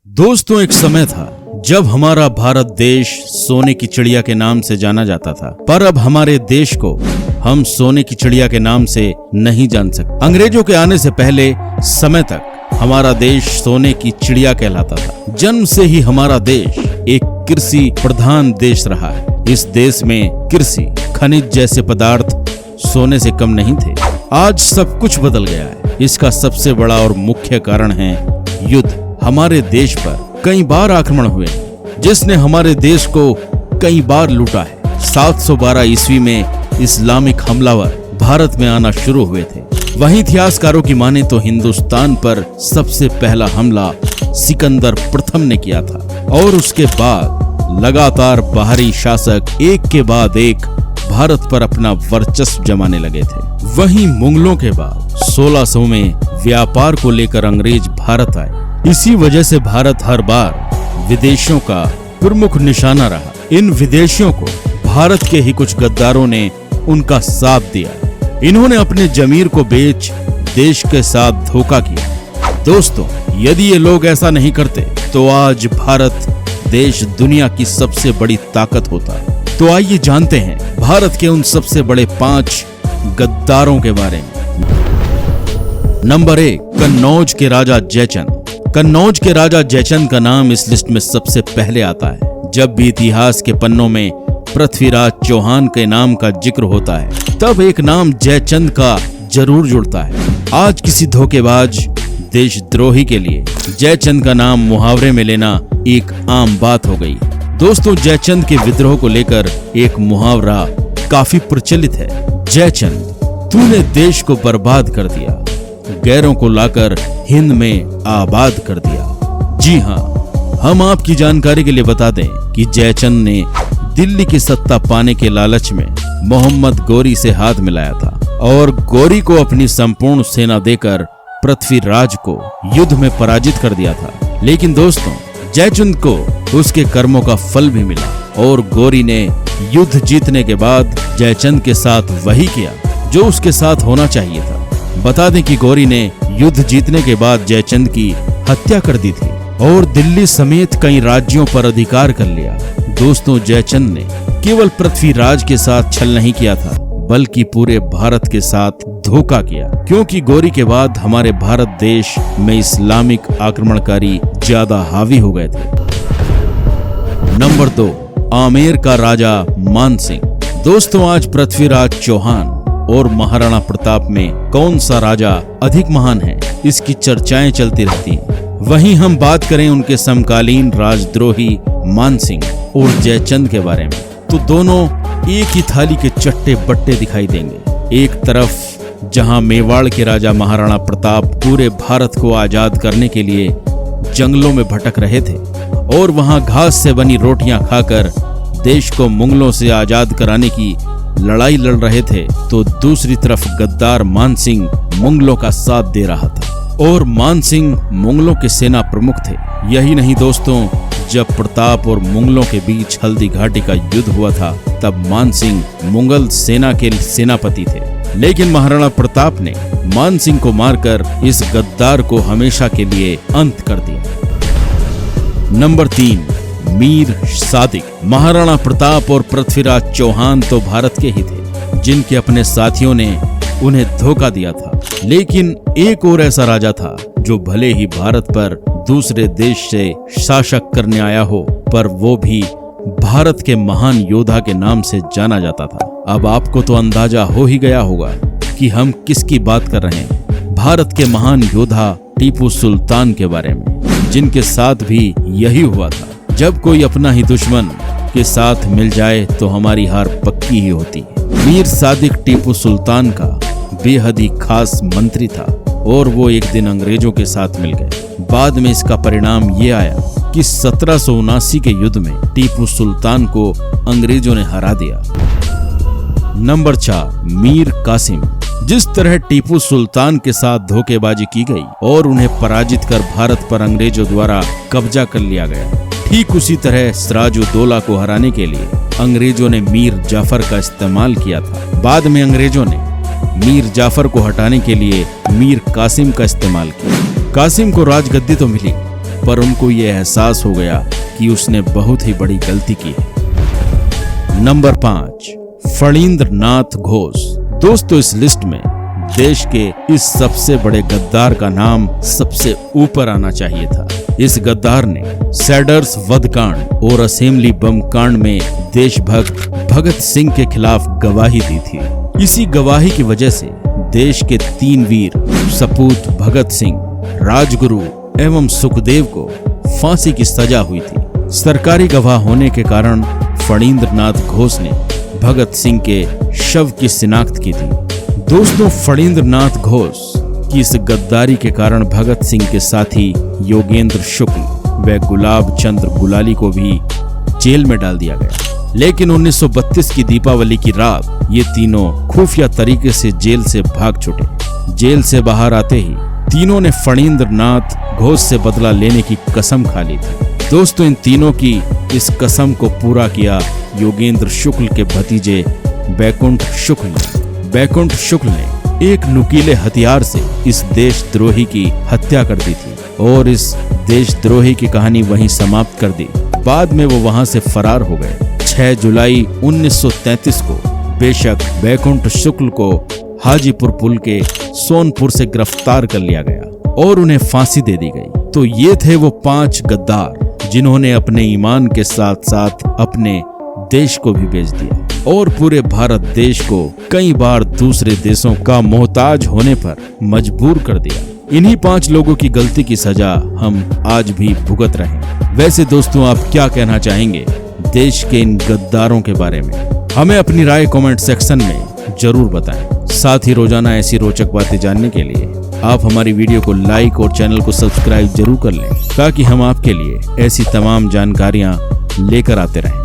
दोस्तों, एक समय था जब हमारा भारत देश सोने की चिड़िया के नाम से जाना जाता था, पर अब हमारे देश को हम सोने की चिड़िया के नाम से नहीं जान सकते। अंग्रेजों के आने से पहले समय तक हमारा देश सोने की चिड़िया कहलाता था। जन्म से ही हमारा देश एक कृषि प्रधान देश रहा है। इस देश में कृषि, खनिज जैसे पदार्थ सोने से कम नहीं थे। आज सब कुछ बदल गया है। इसका सबसे बड़ा और मुख्य कारण है युद्ध। हमारे देश पर कई बार आक्रमण हुए, जिसने हमारे देश को कई बार लूटा है। 712 ईस्वी में इस्लामिक हमलावर भारत में आना शुरू हुए थे। वहीं इतिहासकारों की माने तो हिंदुस्तान पर सबसे पहला हमला सिकंदर प्रथम ने किया था और उसके बाद लगातार बाहरी शासक एक के बाद एक भारत पर अपना वर्चस्व जमाने लगे थे। वहीं मुगलों के बाद 1600 में व्यापार को लेकर अंग्रेज भारत आए। इसी वजह से भारत हर बार विदेशियों का प्रमुख निशाना रहा। इन विदेशियों को भारत के ही कुछ गद्दारों ने उनका साथ दिया। इन्होंने अपने जमीर को बेच देश के साथ धोखा किया। दोस्तों, यदि ये लोग ऐसा नहीं करते तो आज भारत देश दुनिया की सबसे बड़ी ताकत होता। तो आइए जानते हैं भारत के उन सबसे बड़े 5 गद्दारों के बारे में। नंबर 1, कन्नौज के राजा जयचंद। कन्नौज के राजा जयचंद का नाम इस लिस्ट में सबसे पहले आता है। जब भी इतिहास के पन्नों में पृथ्वीराज चौहान के नाम का जिक्र होता है, तब एक नाम जयचंद का जरूर जुड़ता है। आज किसी धोखेबाज देशद्रोही के लिए जयचंद का नाम मुहावरे में लेना एक आम बात हो गई। दोस्तों, जयचंद के विद्रोह को लेकर एक मुहावरा काफी प्रचलित है। जयचंद, तूने देश को बर्बाद कर दिया, गैरों को लाकर हिंद में आबाद कर दिया। जी हाँ, हम आपकी जानकारी के लिए बता दें कि जयचंद ने दिल्ली की सत्ता पाने के लालच में मोहम्मद गोरी से हाथ मिलाया था और गोरी को अपनी संपूर्ण सेना देकर पृथ्वीराज को युद्ध में पराजित कर दिया था। लेकिन दोस्तों, जयचंद को उसके कर्मों का फल भी मिला और गोरी ने युद्ध जीतने के बाद जयचंद के साथ वही किया जो उसके साथ होना चाहिए था। बता दें कि गोरी ने युद्ध जीतने के बाद जयचंद की हत्या कर दी थी और दिल्ली समेत कई राज्यों पर अधिकार कर लिया। दोस्तों, जयचंद ने केवल पृथ्वीराज के साथ छल नहीं किया था, बल्कि पूरे भारत के साथ धोखा किया, क्योंकि गोरी के बाद हमारे भारत देश में इस्लामिक आक्रमणकारी ज्यादा हावी हो गए थे। नंबर 2, आमेर का राजा मानसिंह। दोस्तों, आज पृथ्वीराज चौहान और महाराणा प्रताप में कौन सा राजा अधिक महान है, इसकी चर्चाएं चलती रहती हैं। वहीं हम बात करें उनके समकालीन राजद्रोही मानसिंह और जयचंद के बारे में, तो दोनों एक ही थाली के चट्टे बट्टे दिखाई देंगे। एक तरफ जहां मेवाड़ के राजा महाराणा प्रताप पूरे भारत को आजाद करने के लिए जंगलों में भटक रहे थे और वहां घास से बनी रोटियां खाकर देश को मुगलों से आजाद कराने की लड़ाई लड़ रहे थे, तो दूसरी तरफ गद्दार मानसिंह मुगलों का साथ दे रहा था और मानसिंह मुगलों के सेना प्रमुख थे। यही नहीं दोस्तों, जब प्रताप और मुगलों के बीच हल्दी घाटी का युद्ध हुआ था, तब मानसिंह मुगल सेना के सेनापति थे। लेकिन महाराणा प्रताप ने मानसिंह को मारकर इस गद्दार को हमेशा के लिए अंत कर दिया। नंबर 3, मीर सादिक। महाराणा प्रताप और पृथ्वीराज चौहान तो भारत के ही थे, जिनके अपने साथियों ने उन्हें धोखा दिया था। लेकिन एक और ऐसा राजा था जो भले ही भारत पर दूसरे देश से शासक करने आया हो, पर वो भी भारत के महान योद्धा के नाम से जाना जाता था। अब आपको तो अंदाजा हो ही गया होगा कि हम किसकी बात कर रहे हैं। भारत के महान योद्धा टीपू सुल्तान के बारे में, जिनके साथ भी यही हुआ था। जब कोई अपना ही दुश्मन के साथ मिल जाए तो हमारी हार पक्की ही होती है। मीर सादिक टीपू सुल्तान का बेहद ही खास मंत्री था और वो एक दिन अंग्रेजों के साथ मिल गए। बाद में इसका परिणाम ये आया कि 1779 के युद्ध में टीपू सुल्तान को अंग्रेजों ने हरा दिया। नंबर 4, मीर कासिम। जिस तरह टीपू सुल्तान के साथ धोखेबाजी की गई और उन्हें पराजित कर भारत पर अंग्रेजों द्वारा कब्जा कर लिया गया, ठीक उसी तरह सिराजुद्दौला को हराने के लिए अंग्रेजों ने मीर जाफर का इस्तेमाल किया था। बाद में अंग्रेजों ने मीर जाफर को हटाने के लिए मीर कासिम का इस्तेमाल किया। कासिम को राजगद्दी तो मिली, पर उनको ये एहसास हो गया कि उसने बहुत ही बड़ी गलती की है। नंबर 5, फणींद्र नाथ घोष। दोस्तों, इस लिस्ट में देश के इस सबसे बड़े गद्दार का नाम सबसे ऊपर आना चाहिए था। इस गद्दार ने सैडर्स वध कांड और असेंबली बम कांड में देशभक्त भगत सिंह के खिलाफ गवाही दी थी। इसी गवाही की वजह से देश के 3 वीर सपूत भगत सिंह, राजगुरु एवं सुखदेव को फांसी की सजा हुई थी। सरकारी गवाह होने के कारण फणींद्र नाथ घोष ने भगत सिंह के शव की शिनाख्त की थी। दोस्तों, फणींद्र नाथ घोष की इस गद्दारी के कारण भगत सिंह के साथी योगेंद्र शुक्ल व गुलाब चंद्र गुलाली को भी जेल में डाल दिया गया। लेकिन 1932 की दीपावली की रात ये तीनों खुफिया तरीके से जेल से भाग छूटे। जेल से बाहर आते ही तीनों ने फणींद्र नाथ घोष से बदला लेने की कसम खा ली थी। दोस्तों, इन तीनों की इस कसम को पूरा किया योगेंद्र शुक्ल के भतीजे बैकुंठ शुक्ल ने। बैकुंठ शुक्ल ने एक नुकीले हथियार से इस देशद्रोही की हत्या कर दी थी और इस देशद्रोही की कहानी वहीं समाप्त कर दी। बाद में वो वहां से फरार हो गए। 6 जुलाई 1933 को बेशक बैकुंठ शुक्ल को हाजीपुर पुल के सोनपुर से गिरफ्तार कर लिया गया और उन्हें फांसी दे दी गई। तो ये थे वो 5 गद्दार जिन्होंने अपने ईमान के साथ साथ अपने देश को भी बेच दिया और पूरे भारत देश को कई बार दूसरे देशों का मोहताज होने पर मजबूर कर दिया। इन्हीं 5 लोगों की गलती की सजा हम आज भी भुगत रहे हैं। वैसे दोस्तों, आप क्या कहना चाहेंगे देश के इन गद्दारों के बारे में? हमें अपनी राय कमेंट सेक्शन में जरूर बताएं। साथ ही रोजाना ऐसी रोचक बातें जानने के लिए आप हमारी वीडियो को लाइक और चैनल को सब्सक्राइब जरूर कर लें ताकि हम आपके लिए ऐसी तमाम जानकारियां लेकर आते रहें।